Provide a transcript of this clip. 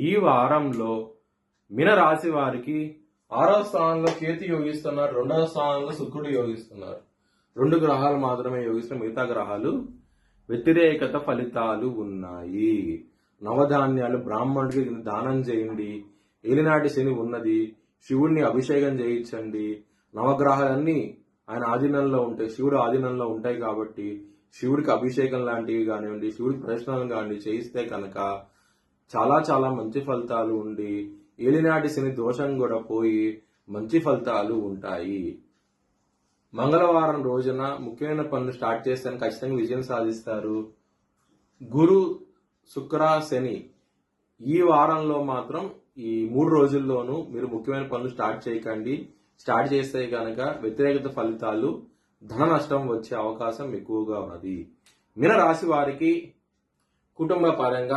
ఈ వారంలో మీన రాశి వారికి 6వ స్థానంలో కేతు యోగిస్తున్నారు, 2వ స్థానంలో శుక్రుడు యోగిస్తున్నారు. 2 గ్రహాలు మాత్రమే యోగిస్తున్న మిగతా గ్రహాలు వ్యతిరేకత ఫలితాలు ఉన్నాయి. నవధాన్యాలు బ్రాహ్మణుడికి దానం చేయండి. ఏలినాటి శని ఉన్నది, శివుడిని అభిషేకం చేయించండి. నవగ్రహాలన్నీ ఆయన ఆధీనంలో ఉంటాయి, శివుడు ఆధీనంలో ఉంటాయి కాబట్టి శివుడికి అభిషేకం లాంటివి కానివ్వండి, శివుడికి ప్రదర్శనలు కానివ్వండి చేయిస్తే కనుక చాలా చాలా మంచి ఫలితాలు ఉండి ఏలినాటి శని దోషం కూడా పోయి మంచి ఫలితాలు ఉంటాయి. మంగళవారం రోజున ముఖ్యమైన పనులు స్టార్ట్ చేస్తే ఖచ్చితంగా విజయం సాధిస్తారు. గురు, శుక్ర, శని ఈ వారంలో మాత్రం ఈ 3 రోజుల్లోనూ మీరు ముఖ్యమైన పనులు స్టార్ట్ చేయకండి. స్టార్ట్ చేస్తే కనుక వ్యతిరేకత ఫలితాలు, ధన నష్టం వచ్చే అవకాశం ఎక్కువగా ఉన్నది. మీన రాశి వారికి కుటుంబ పరంగా